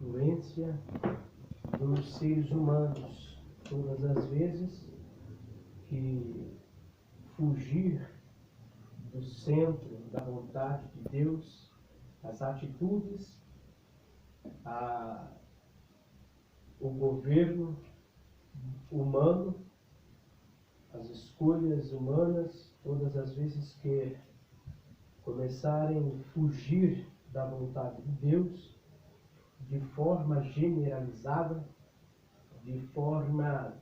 influência dos seres humanos. Todas as vezes que fugir do centro da vontade de Deus, as atitudes, o governo humano, as escolhas humanas, todas as vezes que começarem a fugir da vontade de Deus, de forma generalizada, de forma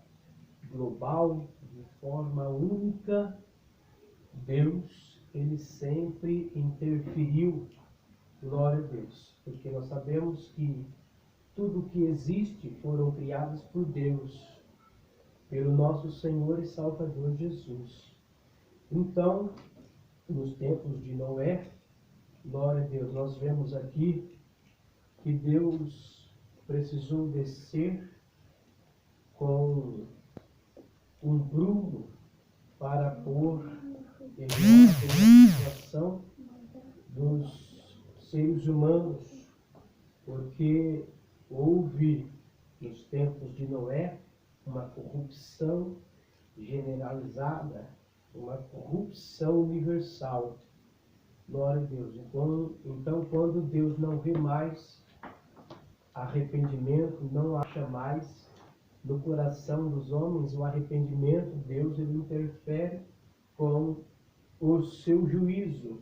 global, de forma única, Deus, Ele sempre interferiu, glória a Deus, porque nós sabemos que tudo que existe foram criados por Deus, pelo nosso Senhor e Salvador Jesus. Então, nos tempos de Noé, glória a Deus, nós vemos aqui que Deus precisou descer com um brumo para pôr em ordem a situação dos seres humanos, porque houve, nos tempos de Noé, uma corrupção generalizada, uma corrupção universal. Glória a Deus. Então, quando Deus não vê mais arrependimento, não acha mais no coração dos homens o arrependimento, Deus ele interfere com o seu juízo.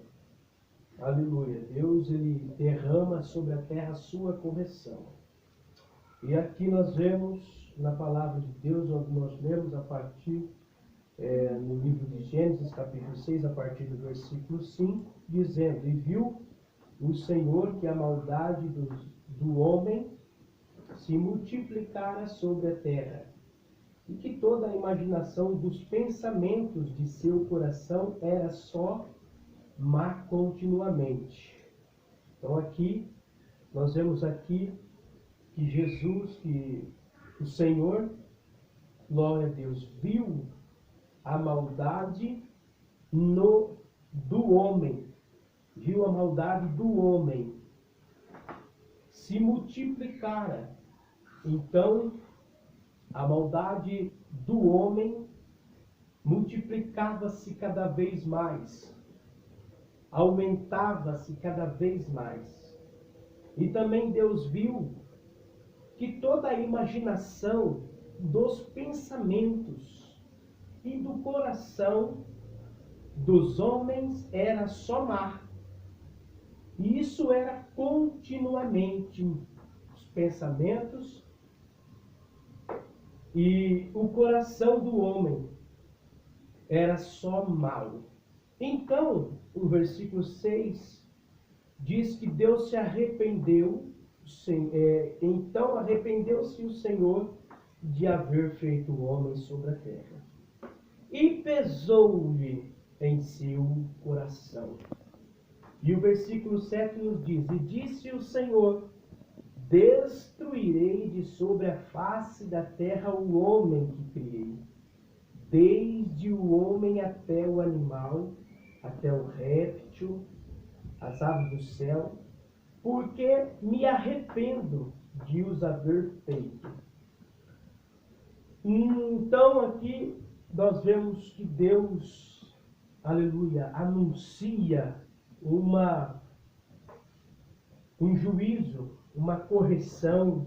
Aleluia. Deus ele derrama sobre a terra a sua correção. E aqui nós vemos na palavra de Deus, onde nós lemos a partir no livro de Gênesis, capítulo 6, a partir do versículo 5, dizendo: E viu o Senhor que a maldade do homem se multiplicara sobre a terra, e que toda a imaginação dos pensamentos de seu coração era só má continuamente. Então aqui, nós vemos aqui que Jesus, que o Senhor, glória a Deus, viu a maldade do homem, viu a maldade do homem se multiplicara. Então, a maldade do homem multiplicava-se cada vez mais, aumentava-se cada vez mais. E também Deus viu que toda a imaginação dos pensamentos e do coração dos homens era só má. E isso era continuamente os pensamentos e o coração do homem era só mal. Então, o versículo 6 diz que Deus se arrependeu, então arrependeu-se o Senhor de haver feito o homem sobre a terra. E pesou-lhe em seu coração. E o versículo 7 nos diz: E disse o Senhor: Destruirei de sobre a face da terra o homem que criei, desde o homem até o animal, até o réptil, as aves do céu, porque me arrependo de os haver feito. Então aqui nós vemos que Deus, aleluia, anuncia um juízo, uma correção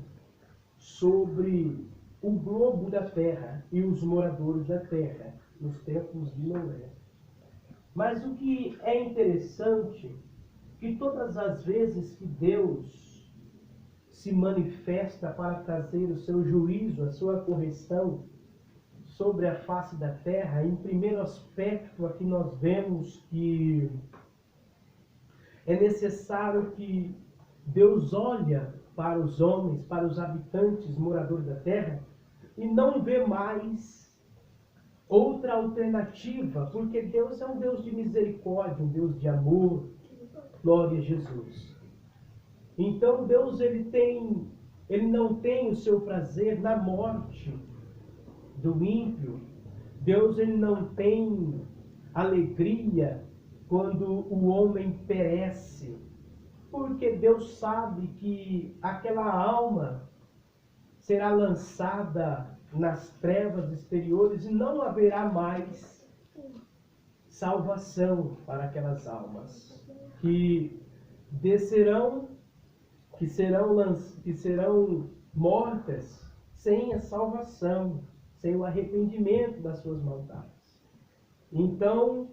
sobre o globo da terra e os moradores da terra, nos tempos de Noé. Mas o que é interessante, que todas as vezes que Deus se manifesta para trazer o seu juízo, a sua correção sobre a face da terra, em primeiro aspecto aqui nós vemos que é necessário que Deus olha para os homens, para os habitantes, moradores da terra, e não vê mais outra alternativa, porque Deus é um Deus de misericórdia, um Deus de amor, glória a Jesus. Então Deus ele não tem o seu prazer na morte do ímpio. Deus ele não tem alegria quando o homem perece. porque Deus sabe que aquela alma será lançada nas trevas exteriores e não haverá mais salvação para aquelas almas que descerão, que serão mortas sem a salvação, sem o arrependimento das suas maldades. Então,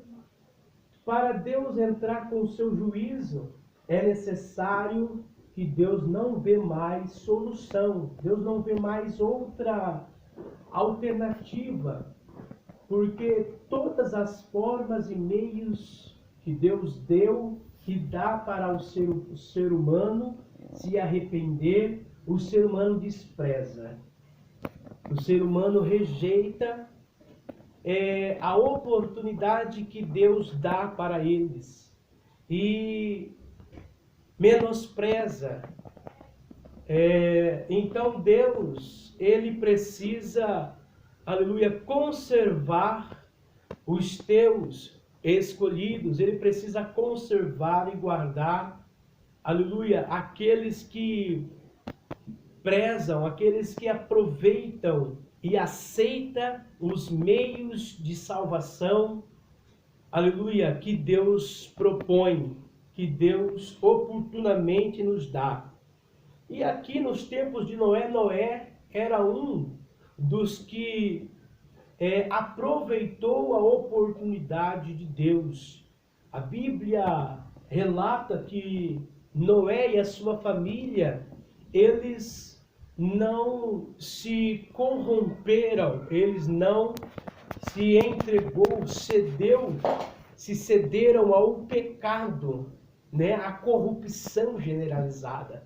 para Deus entrar com o seu juízo, é necessário que Deus não vê mais solução, Deus não vê mais outra alternativa, porque todas as formas e meios que Deus deu, que dá para o ser humano se arrepender, o ser humano despreza. O ser humano rejeita a oportunidade que Deus dá para eles e menospreza. Então Deus, ele precisa, aleluia, conservar os teus escolhidos, ele precisa conservar e guardar, aleluia, aqueles que prezam, aqueles que aproveitam e aceitam os meios de salvação, aleluia, que Deus propõe, que Deus oportunamente nos dá. E aqui nos tempos de Noé, Noé era um dos que aproveitou a oportunidade de Deus. A Bíblia relata que Noé e a sua família, eles não se corromperam, eles não se cederam ao pecado, né, à corrupção generalizada.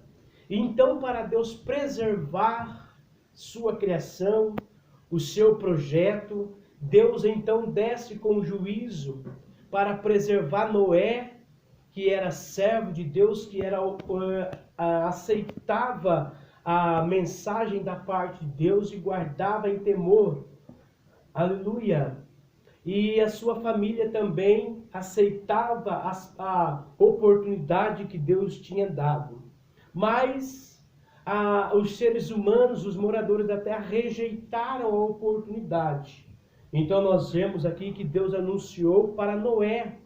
Então, para Deus preservar sua criação, o seu projeto, Deus então desce com juízo para preservar Noé, que era servo de Deus, que aceitava a mensagem da parte de Deus e guardava em temor. Aleluia! E a sua família também aceitava a oportunidade que Deus tinha dado. Mas os seres humanos, os moradores da terra, rejeitaram a oportunidade. Então nós vemos aqui que Deus anunciou para Noé.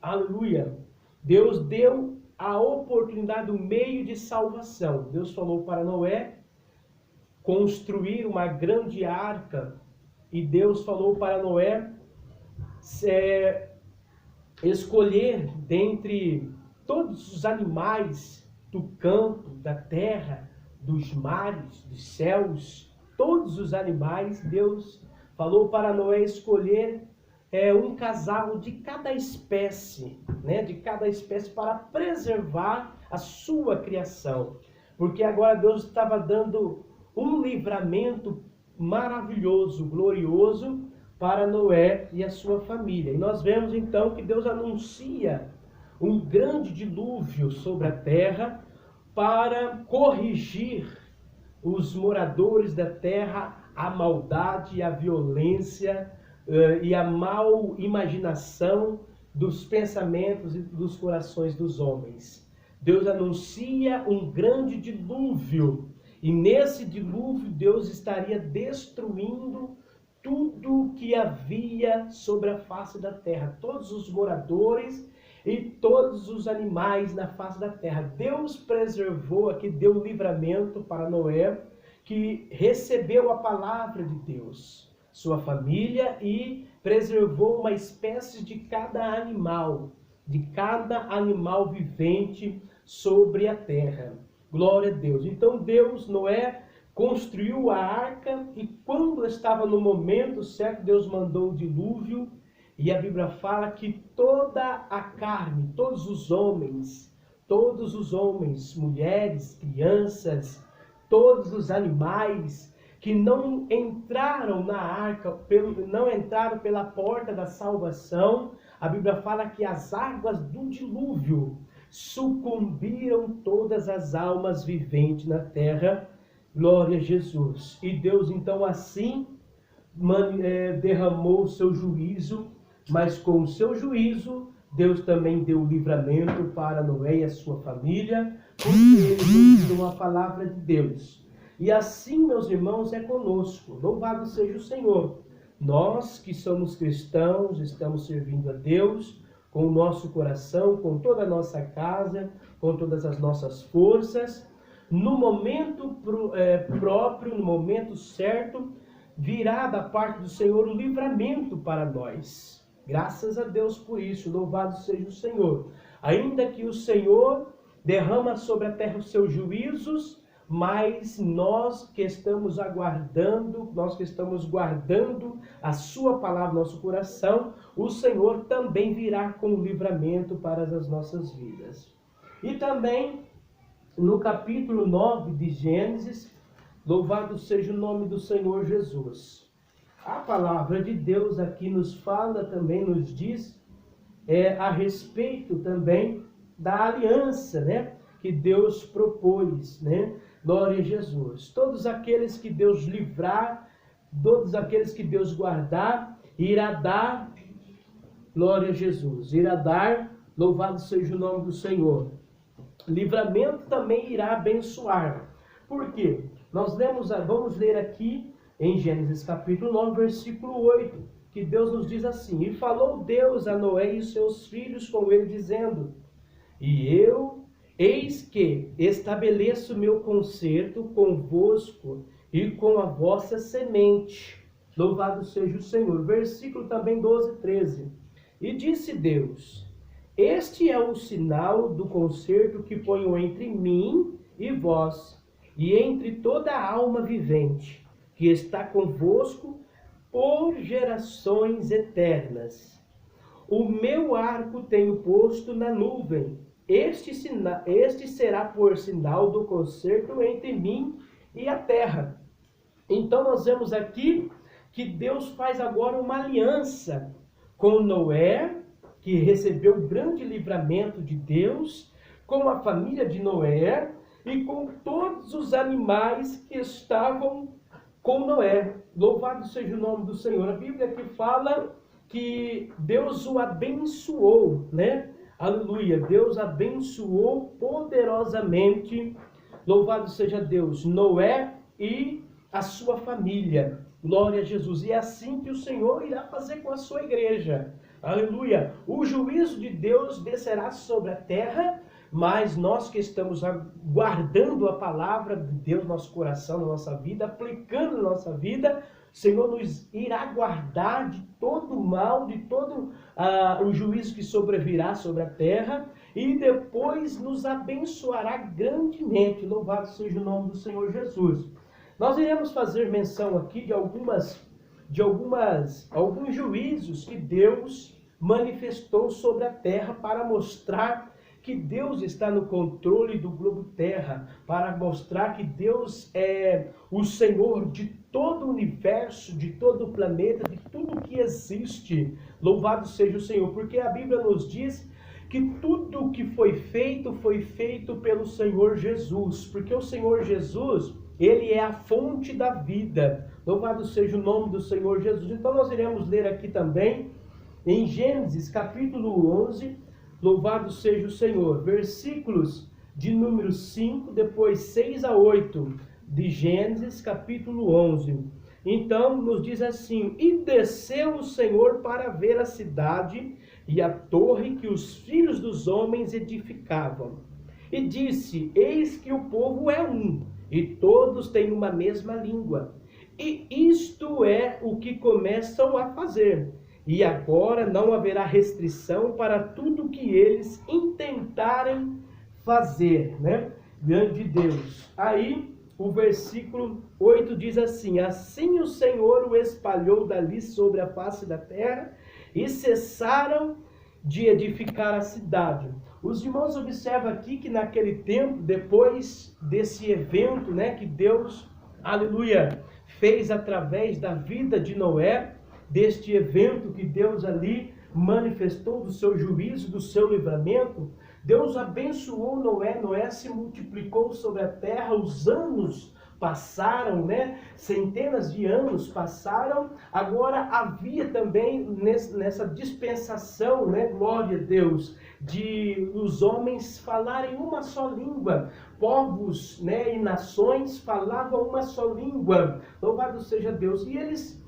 Aleluia! Deus deu a oportunidade, o meio de salvação. Deus falou para Noé construir uma grande arca. E Deus falou para Noé escolher dentre todos os animais do campo, da terra, dos mares, dos céus, todos os animais. Deus falou para Noé escolher um casal de cada espécie, né? De cada espécie, para preservar a sua criação. Porque agora Deus estava dando um livramento maravilhoso, glorioso para Noé e a sua família. E nós vemos então que Deus anuncia um grande dilúvio sobre a terra para corrigir os moradores da terra, a maldade, a violência e a mal imaginação dos pensamentos e dos corações dos homens. Deus anuncia um grande dilúvio, e nesse dilúvio Deus estaria destruindo tudo que havia sobre a face da terra, todos os moradores e todos os animais na face da terra. Deus preservou aqui, deu livramento para Noé, que recebeu a palavra de Deus, sua família, e preservou uma espécie de cada animal vivente sobre a terra. Glória a Deus. Então Noé construiu a arca, e quando estava no momento certo, Deus mandou o dilúvio, e a Bíblia fala que toda a carne, todos os homens, mulheres, crianças, todos os animais que não entraram na arca, não entraram pela porta da salvação, a Bíblia fala que as águas do dilúvio sucumbiram todas as almas viventes na terra. Glória a Jesus. E Deus então assim derramou o seu juízo, mas com o seu juízo, Deus também deu o livramento para Noé e a sua família, porque eles ouviram a palavra de Deus. E assim, meus irmãos, é conosco. Louvado seja o Senhor. Nós que somos cristãos, estamos servindo a Deus com o nosso coração, com toda a nossa casa, com todas as nossas forças. No momento próprio, no momento certo, virá da parte do Senhor o livramento para nós. Graças a Deus por isso, louvado seja o Senhor. Ainda que o Senhor derrama sobre a terra os seus juízos, mas nós que estamos aguardando, nós que estamos guardando a sua palavra no nosso coração, o Senhor também virá com o livramento para as nossas vidas. E também no capítulo 9 de Gênesis, louvado seja o nome do Senhor Jesus. A palavra de Deus aqui nos fala também, nos diz a respeito também da aliança, né, que Deus propôs, né? Glória a Jesus. Todos aqueles que Deus livrar, todos aqueles que Deus guardar, irá dar, glória a Jesus, irá dar, louvado seja o nome do Senhor. Livramento também irá abençoar. Por quê? Vamos ler aqui em Gênesis capítulo 9, versículo 8, que Deus nos diz assim: E falou Deus a Noé e seus filhos com ele, dizendo: Eis que estabeleço meu concerto convosco e com a vossa semente. Louvado seja o Senhor. Versículo também 12, 13. E disse Deus: Este é o sinal do concerto que ponho entre mim e vós, e entre toda a alma vivente, que está convosco por gerações eternas. O meu arco tenho posto na nuvem. Este será por sinal do concerto entre mim e a terra. Então nós vemos aqui que Deus faz agora uma aliança com Noé, que recebeu o grande livramento de Deus, com a família de Noé e com todos os animais que estavam com Noé. Louvado seja o nome do Senhor. A Bíblia aqui fala que Deus o abençoou, né? Aleluia. Deus abençoou poderosamente. Louvado seja Deus, Noé e a sua família. Glória a Jesus. E é assim que o Senhor irá fazer com a sua igreja. Aleluia. O juízo de Deus descerá sobre a terra, mas nós que estamos guardando a palavra de Deus no nosso coração, na nossa vida, aplicando na nossa vida, o Senhor nos irá guardar de todo o mal, de todo o juízo que sobrevirá sobre a terra, e depois nos abençoará grandemente. Louvado seja o nome do Senhor Jesus. Nós iremos fazer menção aqui de alguns juízos que Deus manifestou sobre a terra para mostrar que Deus está no controle do globo terra, para mostrar que Deus é o Senhor de todo o universo, de todo o planeta, de tudo que existe. Louvado seja o Senhor, porque a Bíblia nos diz que tudo que foi feito pelo Senhor Jesus, porque o Senhor Jesus, Ele é a fonte da vida. Louvado seja o nome do Senhor Jesus. Então nós iremos ler aqui também, em Gênesis capítulo 11, louvado seja o Senhor, versículos de número 5, depois 6 a 8, de Gênesis capítulo 11. Então nos diz assim: E desceu o Senhor para ver a cidade e a torre que os filhos dos homens edificavam. E disse: Eis que o povo é um, e todos têm uma mesma língua. E isto é o que começam a fazer. E agora não haverá restrição para tudo que eles intentarem fazer, né? Diante de Deus. Aí o versículo 8 diz assim: Assim o Senhor o espalhou dali sobre a face da terra, e cessaram de edificar a cidade. Os irmãos observam aqui que naquele tempo, depois desse evento, né, que Deus, aleluia, fez através da vida de Noé, deste evento que Deus ali manifestou do seu juízo, do seu livramento, Deus abençoou Noé. Noé se multiplicou sobre a terra, os anos passaram, né? Centenas de anos passaram, agora havia também nessa dispensação, né? Glória a Deus, de os homens falarem uma só língua. Povos, né, e nações falavam uma só língua. Louvado seja Deus. E eles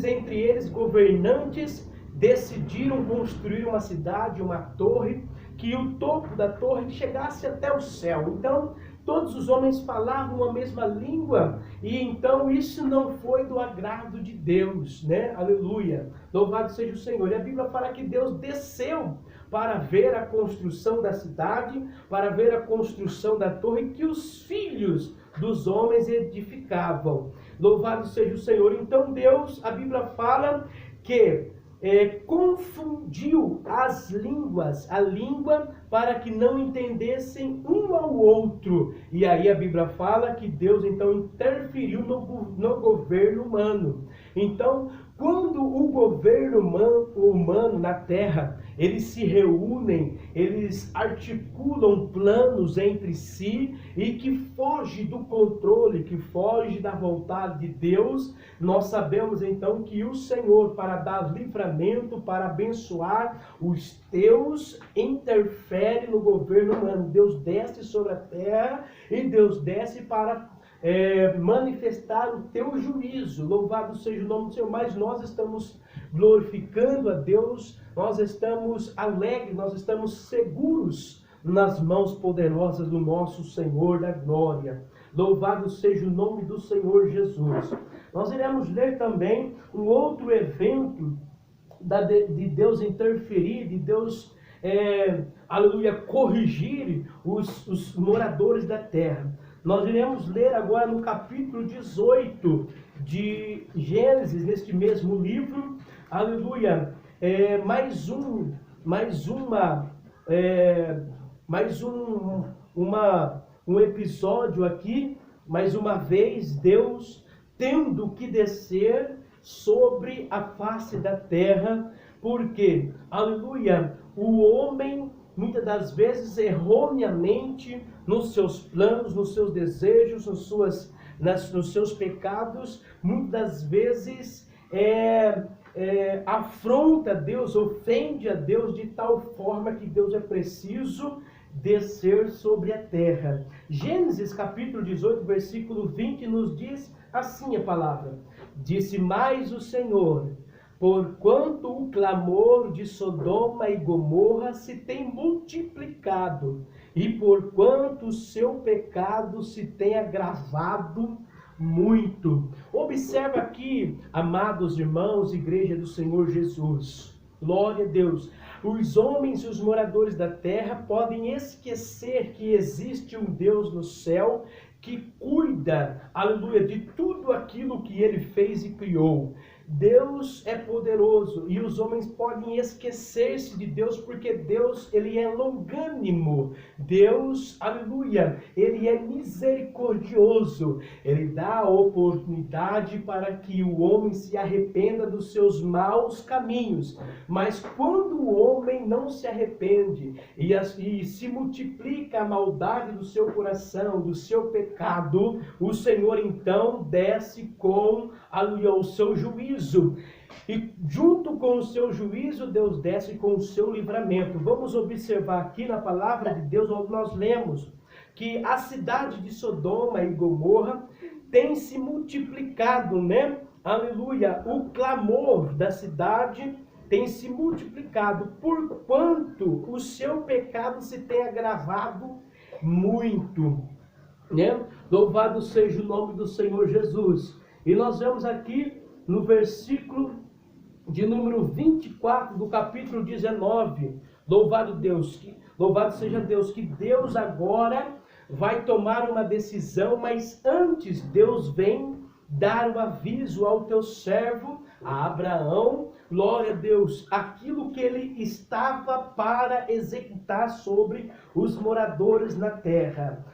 entre eles, governantes, decidiram construir uma cidade, uma torre, que o topo da torre chegasse até o céu. Então, todos os homens falavam a mesma língua, e então isso não foi do agrado de Deus, né? Aleluia. Louvado seja o Senhor. E a Bíblia fala que Deus desceu para ver a construção da cidade, para ver a construção da torre que os filhos dos homens edificavam. Louvado seja o Senhor. Então Deus, a Bíblia fala que confundiu as línguas, a língua, para que não entendessem um ao outro. E aí a Bíblia fala que Deus então interferiu no governo humano. Então, quando o governo humano na terra, eles se reúnem, eles articulam planos entre si e que foge do controle, que foge da vontade de Deus, nós sabemos então que o Senhor, para dar livramento, para abençoar os teus, interfere no governo humano. Deus desce sobre a terra e Deus desce para manifestar o teu juízo. Louvado seja o nome do Senhor. Mas nós estamos glorificando a Deus, nós estamos alegres, nós estamos seguros nas mãos poderosas do nosso Senhor da glória. Louvado seja o nome do Senhor Jesus. Nós iremos ler também um outro evento de Deus interferir, de Deus, aleluia, corrigir os moradores da terra. Nós iremos ler agora no capítulo 18 de Gênesis, neste mesmo livro, aleluia, um episódio aqui, mais uma vez, Deus tendo que descer sobre a face da terra, porque, aleluia, o homem, muitas das vezes, erroneamente, nos seus planos, nos seus desejos, nos seus pecados, muitas das vezes afronta Deus, ofende a Deus de tal forma que Deus é preciso descer sobre a terra. Gênesis capítulo 18, versículo 20 nos diz assim a palavra: disse mais o Senhor: porquanto o clamor de Sodoma e Gomorra se tem multiplicado, e porquanto o seu pecado se tem agravado muito. Observa aqui, amados irmãos, igreja do Senhor Jesus. Glória a Deus. Os homens e os moradores da terra podem esquecer que existe um Deus no céu que cuida, aleluia, de tudo aquilo que ele fez e criou. Deus é poderoso e os homens podem esquecer-se de Deus, porque Deus, ele é longânimo. Deus, aleluia, ele é misericordioso. Ele dá a oportunidade para que o homem se arrependa dos seus maus caminhos. Mas quando o homem não se arrepende e se multiplica a maldade do seu coração, do seu pecado, o Senhor então desce com, aleluia, o seu juízo. E junto com o seu juízo, Deus desce com o seu livramento. Vamos observar aqui na palavra de Deus, onde nós lemos que a cidade de Sodoma e Gomorra tem se multiplicado, né? Aleluia! O clamor da cidade tem se multiplicado, porquanto o seu pecado se tem agravado muito, né? Louvado seja o nome do Senhor Jesus. E nós vemos aqui no versículo de número 24 do capítulo 19, louvado seja Deus, que Deus agora vai tomar uma decisão, mas antes Deus vem dar o aviso ao teu servo, a Abraão, glória a Deus, aquilo que ele estava para executar sobre os moradores na terra.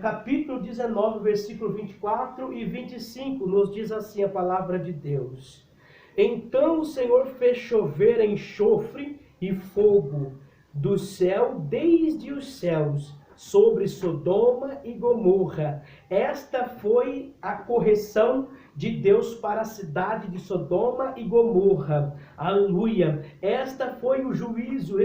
Capítulo 19, versículo 24 e 25, nos diz assim a palavra de Deus: então o Senhor fez chover enxofre e fogo do céu desde os céus sobre Sodoma e Gomorra. Esta foi a correção de Deus para a cidade de Sodoma e Gomorra. Aleluia! Este foi o juízo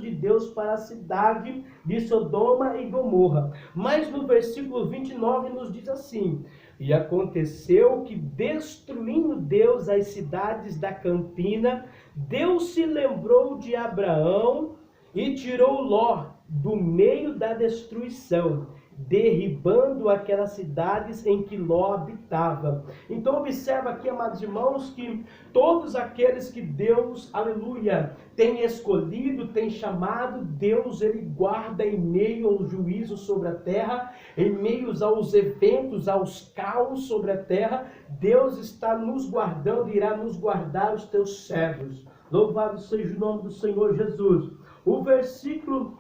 de Deus para a cidade de Sodoma e Gomorra. Mas no versículo 29 nos diz assim: e aconteceu que, destruindo Deus as cidades da campina, Deus se lembrou de Abraão e tirou Ló do meio da destruição, derribando aquelas cidades em que Ló habitava. Então observa aqui, amados irmãos, que todos aqueles que Deus, aleluia, tem escolhido, tem chamado, Deus ele guarda em meio ao juízo sobre a terra, em meio aos eventos, aos caos sobre a terra. Deus está nos guardando e irá nos guardar, os teus servos. Louvado seja o nome do Senhor Jesus. O versículo,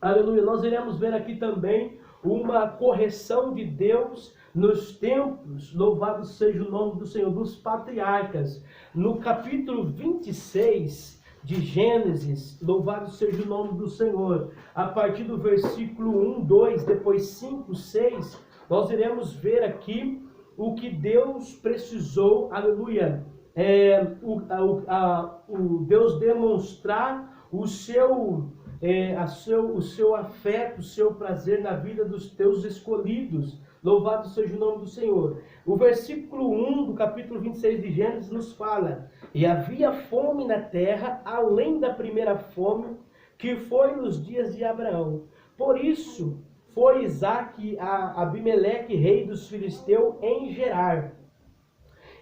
aleluia, nós iremos ver aqui também uma correção de Deus nos tempos, louvado seja o nome do Senhor, dos patriarcas. No capítulo 26 de Gênesis, louvado seja o nome do Senhor, a partir do versículo 1, 2, depois 5, 6, nós iremos ver aqui o que Deus precisou, aleluia, Deus demonstrar o seu afeto, o seu prazer na vida dos teus escolhidos. Louvado seja o nome do Senhor. O versículo 1 do capítulo 26 de Gênesis nos fala: e havia fome na terra, além da primeira fome, que foi nos dias de Abraão. Por isso foi Isaque a Abimeleque, rei dos filisteus, em Gerar.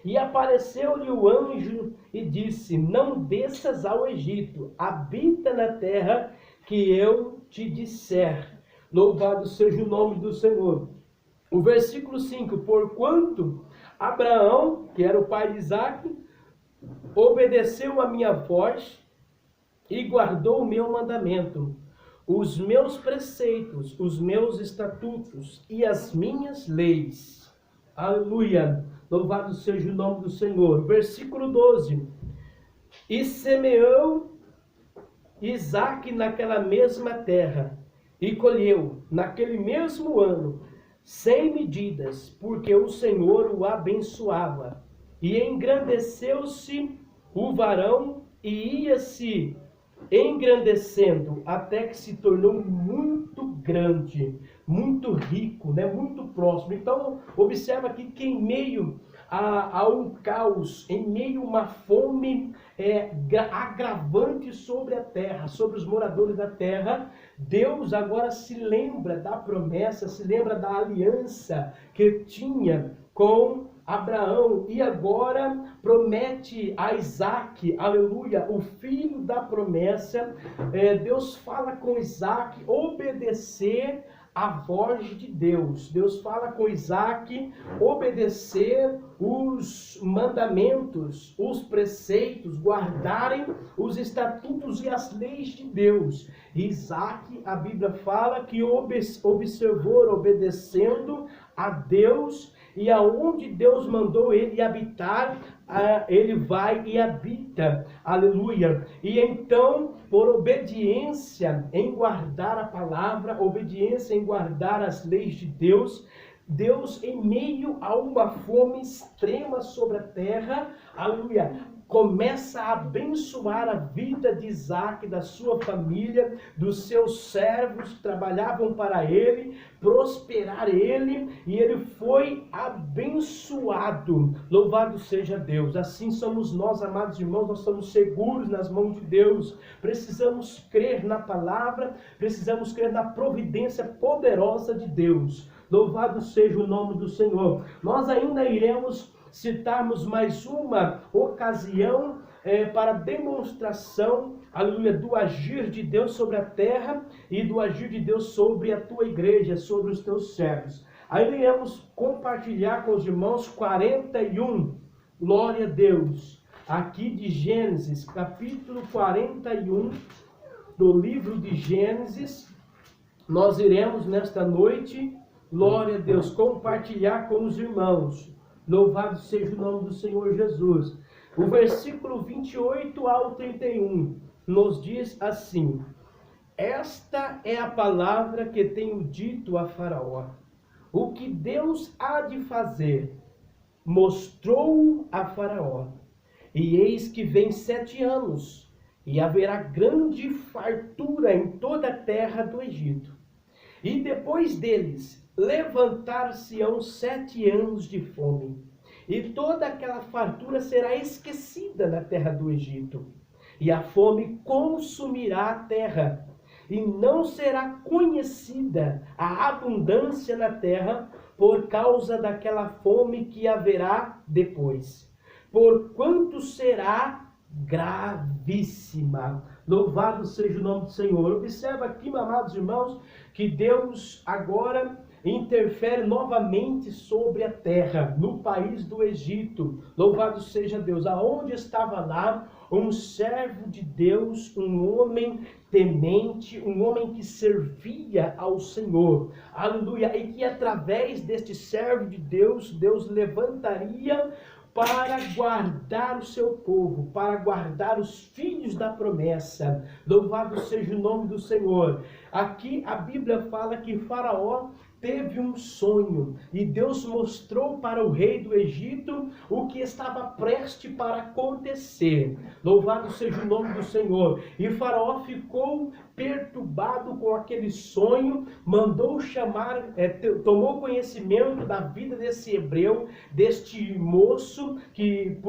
E apareceu-lhe o anjo e disse: não desças ao Egito, habita na terra que eu te disser. Louvado seja o nome do Senhor. O versículo 5: porquanto Abraão, que era o pai de Isaque, obedeceu a minha voz e guardou o meu mandamento, os meus preceitos, os meus estatutos e as minhas leis. Aleluia! Louvado seja o nome do Senhor. Versículo 12. E semeou Isaque naquela mesma terra, e colheu naquele mesmo ano 100 medidas, porque o Senhor o abençoava. E engrandeceu-se o varão, e ia-se engrandecendo, até que se tornou muito grande, muito rico, né? Muito próximo. Então, observa aqui que em meio a um caos, em meio a uma fome agravante sobre a terra, sobre os moradores da terra, Deus agora se lembra da promessa, se lembra da aliança que tinha com Abraão, e agora promete a Isaque, aleluia, o filho da promessa. Deus fala com Isaque obedecer a voz de Deus. Deus fala com Isaque obedecer os mandamentos, os preceitos, guardarem os estatutos e as leis de Deus. Isaque, a Bíblia fala que observou obedecendo a Deus, e aonde Deus mandou ele habitar, ele vai e habita. Aleluia. E então, por obediência em guardar a palavra, obediência em guardar as leis de Deus, Deus, em meio a uma fome extrema sobre a terra, aleluia, começa a abençoar a vida de Isaque, da sua família, dos seus servos que trabalhavam para ele, prosperar ele, e ele foi abençoado. Louvado seja Deus. Assim somos nós, amados irmãos, nós estamos seguros nas mãos de Deus. Precisamos crer na palavra, precisamos crer na providência poderosa de Deus. Louvado seja o nome do Senhor. Nós ainda iremos citarmos mais uma ocasião para demonstração, aleluia, do agir de Deus sobre a terra e do agir de Deus sobre a tua igreja, sobre os teus servos. Aí iremos compartilhar com os irmãos 41, glória a Deus, aqui de Gênesis, capítulo 41 do livro de Gênesis. Nós iremos nesta noite, glória a Deus, compartilhar com os irmãos. Louvado seja o nome do Senhor Jesus. O versículo 28 ao 31 nos diz assim: Esta é a palavra que tenho dito a Faraó. O que Deus há de fazer, mostrou a Faraó. E eis que vem 7 anos, e haverá grande fartura em toda a terra do Egito. E depois deles, levantar-se-ão 7 anos de fome, e toda aquela fartura será esquecida na terra do Egito. E a fome consumirá a terra, e não será conhecida a abundância na terra por causa daquela fome que haverá depois, porquanto será gravíssima. Louvado seja o nome do Senhor. Observa aqui, amados irmãos, que Deus agora interfere novamente sobre a terra, no país do Egito. Louvado seja Deus. Aonde estava lá um servo de Deus, um homem temente, um homem que servia ao Senhor. Aleluia. E que através deste servo de Deus, Deus levantaria para guardar o seu povo, para guardar os filhos da promessa. Louvado seja o nome do Senhor. Aqui a Bíblia fala que Faraó teve um sonho e Deus mostrou para o rei do Egito o que estava prestes para acontecer. Louvado seja o nome do Senhor. E Faraó ficou perturbado com aquele sonho, mandou chamar, tomou conhecimento da vida desse hebreu, deste moço que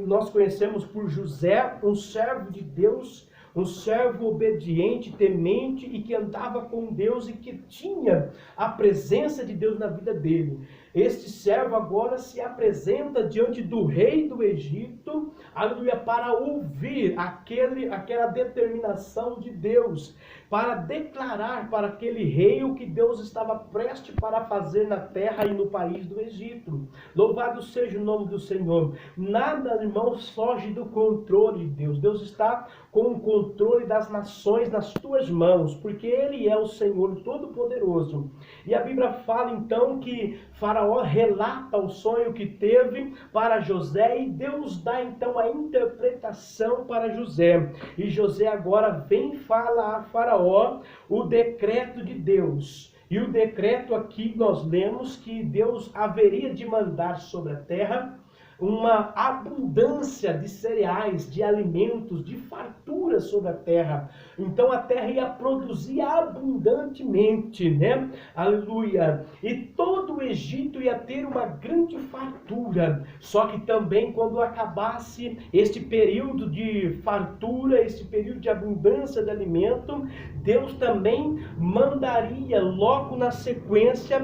nós conhecemos por José, um servo de Deus, um servo obediente, temente e que andava com Deus e que tinha a presença de Deus na vida dele. Este servo agora se apresenta diante do rei do Egito, aleluia, para ouvir aquela determinação de Deus, para declarar para aquele rei o que Deus estava prestes para fazer na terra e no país do Egito. Louvado seja o nome do Senhor. Nada, irmãos, foge do controle de Deus. Deus está com o controle das nações nas tuas mãos, porque Ele é o Senhor Todo-Poderoso. E a Bíblia fala então que Faraó relata o sonho que teve para José e Deus dá então a interpretação para José. E José agora vem e fala a Faraó o decreto de Deus. E o decreto aqui nós lemos que Deus haveria de mandar sobre a terra uma abundância de cereais, de alimentos, de fartura sobre a terra. Então a terra ia produzir abundantemente, né? Aleluia. E todo o Egito ia ter uma grande fartura. Só que também quando acabasse este período de fartura, este período de abundância de alimento, Deus também mandaria logo na sequência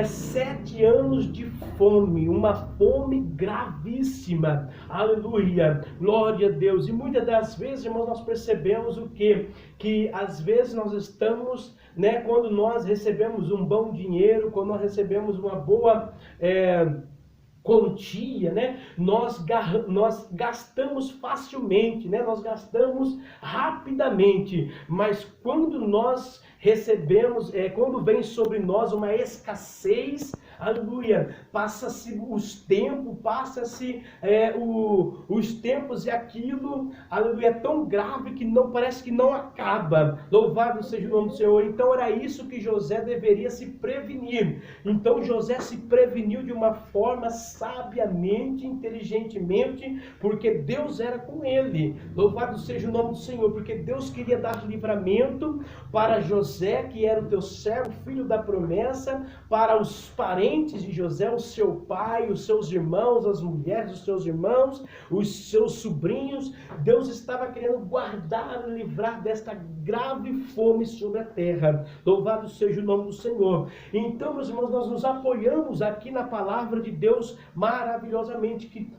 7 anos de fome, uma fome gravíssima. Aleluia, glória a Deus. E muitas das vezes, irmãos, nós percebemos o quê? Que às vezes nós estamos, né, quando nós recebemos um bom dinheiro, quando nós recebemos uma boa quantia, né? Nós gastamos facilmente, né? Nós gastamos rapidamente, mas quando nós recebemos, quando vem sobre nós uma escassez, aleluia, passa-se os tempos, os tempos e aquilo, aleluia, é tão grave que não parece que não acaba. Louvado seja o nome do Senhor. Então era isso que José deveria se prevenir. Então José se preveniu de uma forma sabiamente, inteligentemente, porque Deus era com ele. Louvado seja o nome do Senhor, porque Deus queria dar livramento para José, que era o teu servo, filho da promessa, para os parentes de José, o seu pai, os seus irmãos, as mulheres dos seus irmãos, os seus sobrinhos. Deus estava querendo guardar e livrar desta grave fome sobre a terra. Louvado seja o nome do Senhor. Então, meus irmãos, nós nos apoiamos aqui na palavra de Deus maravilhosamente, que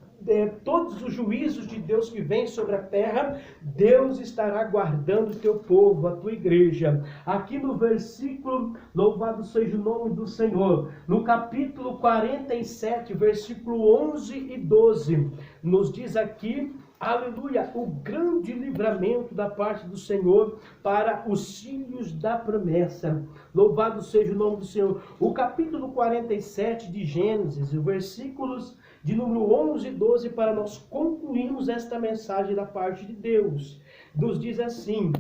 todos os juízos de Deus que vêm sobre a terra, Deus estará guardando o teu povo, a tua igreja. Aqui no versículo, louvado seja o nome do Senhor, no capítulo 47, versículo 11 e 12, nos diz aqui, aleluia, o grande livramento da parte do Senhor para os filhos da promessa. Louvado seja o nome do Senhor. O capítulo 47 de Gênesis, os versículos de número 11 e 12, para nós concluirmos esta mensagem da parte de Deus. Nos diz assim: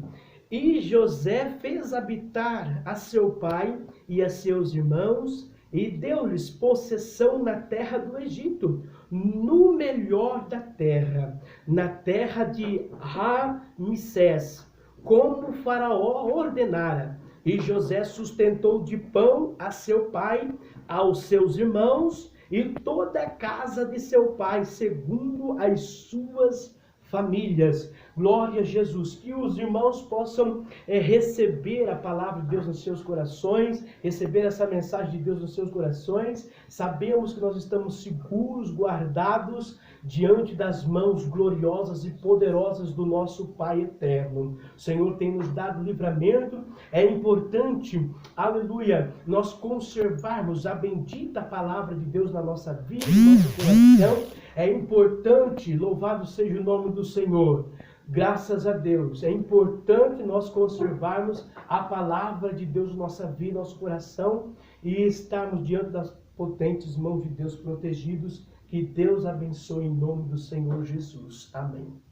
E José fez habitar a seu pai e a seus irmãos, e deu-lhes possessão na terra do Egito, no melhor da terra, na terra de Ramsés, como Faraó ordenara. E José sustentou de pão a seu pai, aos seus irmãos, e toda a casa de seu pai, segundo as suas famílias. Glória a Jesus. Que os irmãos possam receber a palavra de Deus nos seus corações, receber essa mensagem de Deus nos seus corações. Sabemos que nós estamos seguros, guardados diante das mãos gloriosas e poderosas do nosso Pai eterno. O Senhor tem nos dado livramento. É importante, aleluia, nós conservarmos a bendita palavra de Deus na nossa vida, no nosso coração. É importante, louvado seja o nome do Senhor, graças a Deus, é importante nós conservarmos a palavra de Deus na nossa vida, nosso coração, e estarmos diante das potentes mãos de Deus protegidos. Que Deus abençoe em nome do Senhor Jesus. Amém.